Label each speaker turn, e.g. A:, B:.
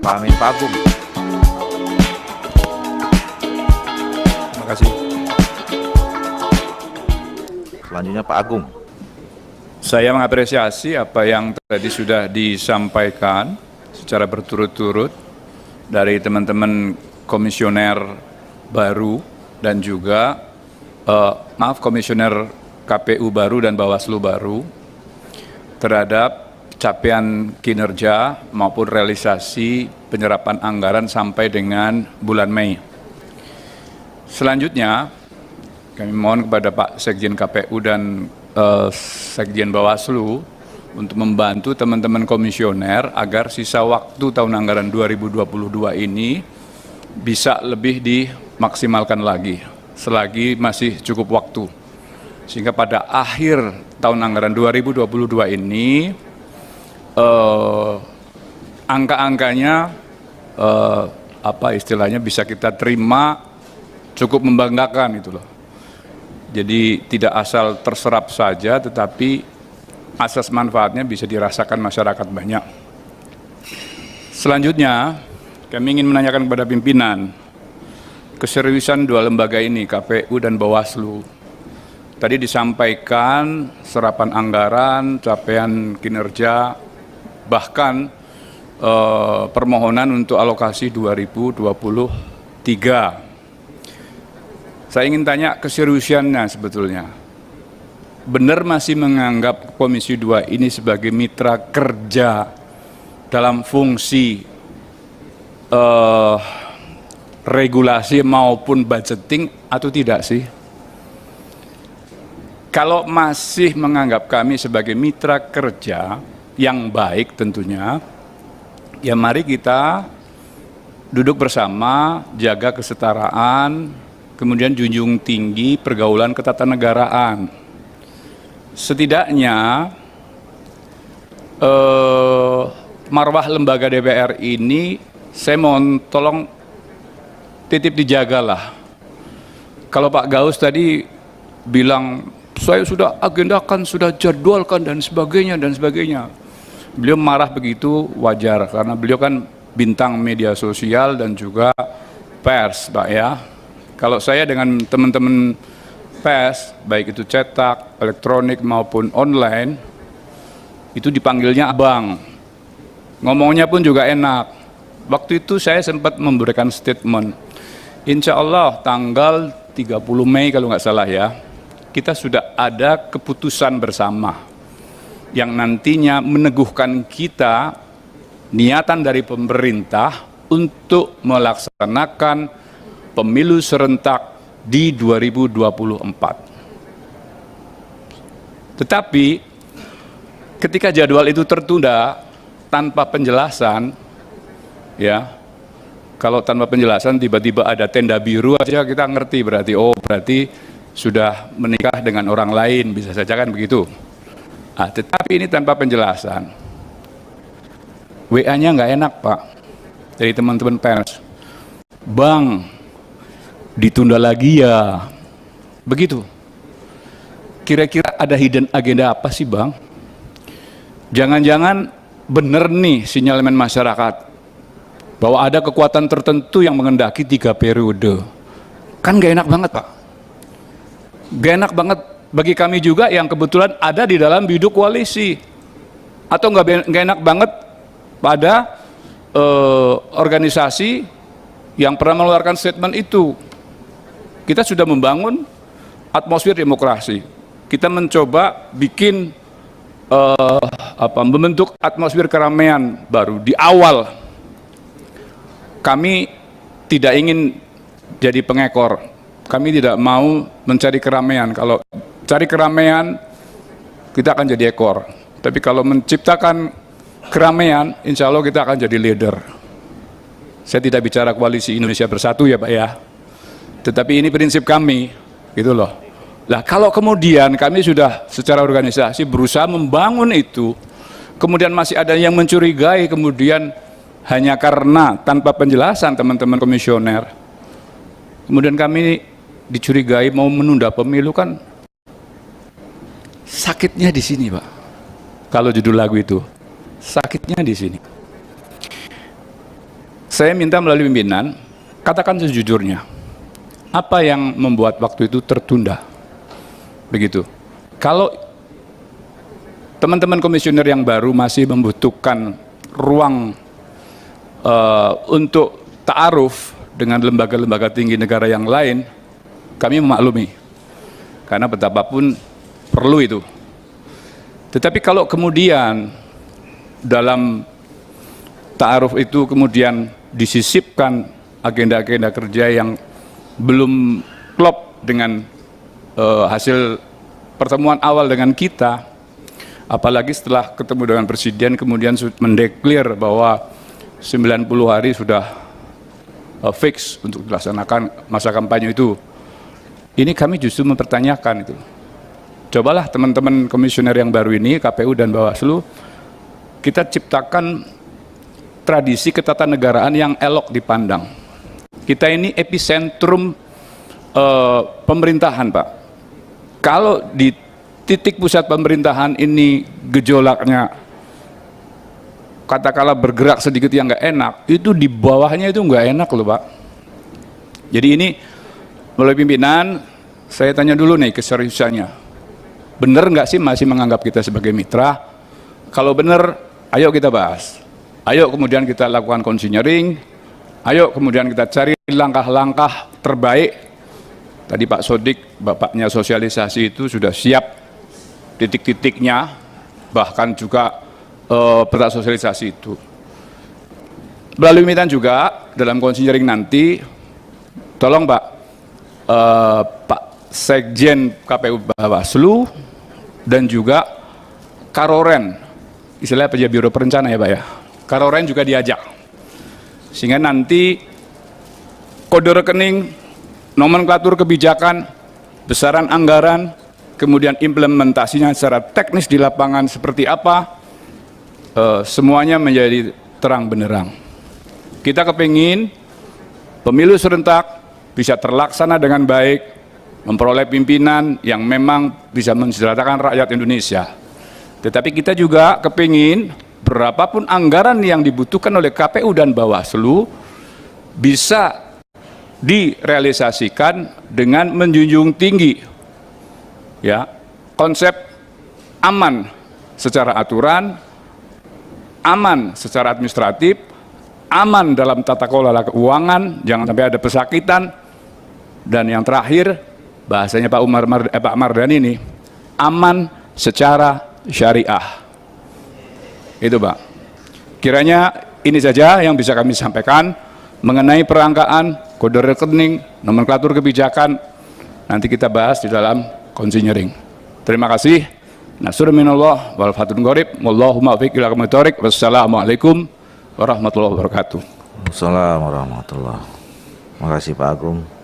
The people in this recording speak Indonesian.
A: Pak Amin, Pak Agung. Terima kasih. Selanjutnya Pak Agung.
B: Saya mengapresiasi apa yang tadi sudah disampaikan secara berturut-turut dari teman-teman komisioner baru dan juga komisioner KPU baru dan Bawaslu baru terhadap capaian kinerja maupun realisasi penyerapan anggaran sampai dengan bulan Mei. Selanjutnya, kami mohon kepada Pak Sekjen KPU dan Sekjen Bawaslu untuk membantu teman-teman komisioner agar sisa waktu tahun anggaran 2022 ini bisa lebih dimaksimalkan lagi selagi masih cukup waktu. Sehingga pada akhir tahun anggaran 2022 ini angka-angkanya apa istilahnya bisa kita terima, cukup membanggakan itu loh. Jadi tidak asal terserap saja, tetapi asas manfaatnya bisa dirasakan masyarakat banyak. Selanjutnya, kami ingin menanyakan kepada pimpinan, keseriusan dua lembaga ini, KPU dan Bawaslu. Tadi disampaikan serapan anggaran, capaian kinerja, bahkan permohonan untuk alokasi 2023. Saya ingin tanya keseriusannya sebetulnya. Benar masih menganggap Komisi 2 ini sebagai mitra kerja dalam fungsi regulasi maupun budgeting atau tidak sih? Kalau masih menganggap kami sebagai mitra kerja yang baik tentunya, ya mari kita duduk bersama, jaga kesetaraan, kemudian junjung tinggi pergaulan ketatanegaraan. Setidaknya marwah lembaga DPR ini saya mohon tolong titip dijagalah. Kalau Pak Gaus tadi bilang saya sudah agendakan, sudah jadwalkan dan sebagainya dan sebagainya. Beliau marah begitu wajar karena beliau kan bintang media sosial dan juga pers, Pak ya. Kalau saya dengan teman-teman pers, baik itu cetak, elektronik maupun online, itu dipanggilnya abang. Ngomongnya pun juga enak. Waktu itu saya sempat memberikan statement, insya Allah tanggal 30 Mei kalau nggak salah ya, kita sudah ada keputusan bersama yang nantinya meneguhkan kita niatan dari pemerintah untuk melaksanakan pemilu serentak di 2024. Tetapi ketika jadwal itu tertunda tanpa penjelasan, ya, kalau tanpa penjelasan tiba-tiba ada tenda biru aja kita ngerti berarti, oh berarti sudah menikah dengan orang lain, bisa saja kan begitu. Nah, tetapi ini tanpa penjelasan. WA-nya nggak enak Pak, dari teman-teman pers. Bang, ditunda lagi ya, begitu. Kira-kira ada hidden agenda apa sih Bang? Jangan-jangan bener nih sinyalemen masyarakat bahwa ada kekuatan tertentu yang mengendaki 3 periode. Kan gak enak banget Pak. Gak enak banget bagi kami juga yang kebetulan ada di dalam biduk koalisi. Atau gak enak banget pada organisasi yang pernah mengeluarkan statement itu. Kita sudah membangun atmosfer demokrasi. Kita mencoba bikin membentuk atmosfer keramaian baru di awal. Kami tidak ingin jadi pengekor. Kami tidak mau mencari keramaian. Kalau cari keramaian, kita akan jadi ekor. Tapi kalau menciptakan keramaian, insya Allah kita akan jadi leader. Saya tidak bicara koalisi Indonesia Bersatu ya Pak ya. Tetapi ini prinsip kami, gitu loh. Lah kalau kemudian kami sudah secara organisasi berusaha membangun itu, kemudian masih ada yang mencurigai, kemudian hanya karena tanpa penjelasan teman-teman komisioner, kemudian kami dicurigai mau menunda pemilu, kan sakitnya di sini Pak. Kalau judul lagu itu, sakitnya di sini. Saya minta melalui pimpinan, katakan sejujurnya, apa yang membuat waktu itu tertunda? Begitu. Kalau teman-teman komisioner yang baru masih membutuhkan ruang untuk ta'aruf dengan lembaga-lembaga tinggi negara yang lain, kami memaklumi. Karena betapapun perlu itu. Tetapi kalau kemudian dalam ta'aruf itu kemudian disisipkan agenda-agenda kerja yang belum klop dengan hasil pertemuan awal dengan kita, apalagi setelah ketemu dengan Presiden kemudian mendeklar bahwa 90 hari sudah fix untuk dilaksanakan masa kampanye itu. Ini kami justru mempertanyakan itu. Cobalah teman-teman komisioner yang baru ini, KPU dan Bawaslu, kita ciptakan tradisi ketatanegaraan yang elok dipandang. Kita ini epicentrum pemerintahan, Pak. Kalau di titik pusat pemerintahan ini gejolaknya, katakanlah bergerak sedikit yang nggak enak, itu di bawahnya itu nggak enak loh, Pak. Jadi ini melalui pimpinan, saya tanya dulu nih keseriusannya. Bener nggak sih masih menganggap kita sebagai mitra? Kalau bener, ayo kita bahas. Ayo kemudian kita lakukan konsinyering, ayo kemudian kita cari langkah-langkah terbaik. Tadi Pak Sodik, bapaknya sosialisasi itu sudah siap titik-titiknya, bahkan juga peta sosialisasi itu. Melalui pimpinan juga, dalam konsinyering nanti, tolong Pak, Pak Sekjen KPU Bawaslu, dan juga Karoren, istilahnya penjaga Biro Perencana ya Pak ya, Karoren juga diajak, sehingga nanti kode rekening, nomenklatur kebijakan, besaran anggaran, kemudian implementasinya secara teknis di lapangan seperti apa, semuanya menjadi terang benderang. Kita kepingin pemilu serentak bisa terlaksana dengan baik, memperoleh pimpinan yang memang bisa mensejahterakan rakyat Indonesia. Tetapi kita juga kepingin berapapun anggaran yang dibutuhkan oleh KPU dan Bawaslu bisa direalisasikan dengan menjunjung tinggi ya konsep aman secara aturan, aman secara administratif, aman dalam tata kelola keuangan, jangan sampai ada pesakitan, dan yang terakhir bahasanya Pak Mardhani ini, aman secara syariah. Itu Pak. Kiranya ini saja yang bisa kami sampaikan mengenai perangkaan, kode rekening, nomenklatur kebijakan. Nanti kita bahas di dalam konsinyering. Terima kasih. Nasrul minallah wal fathun qarib. Wallahu muwaffiq ila aqwamit thoriq. Wassalamualaikum warahmatullahi wabarakatuh.
A: Assalamualaikum warahmatullahi wabarakatuh. Terima kasih Pak Agung.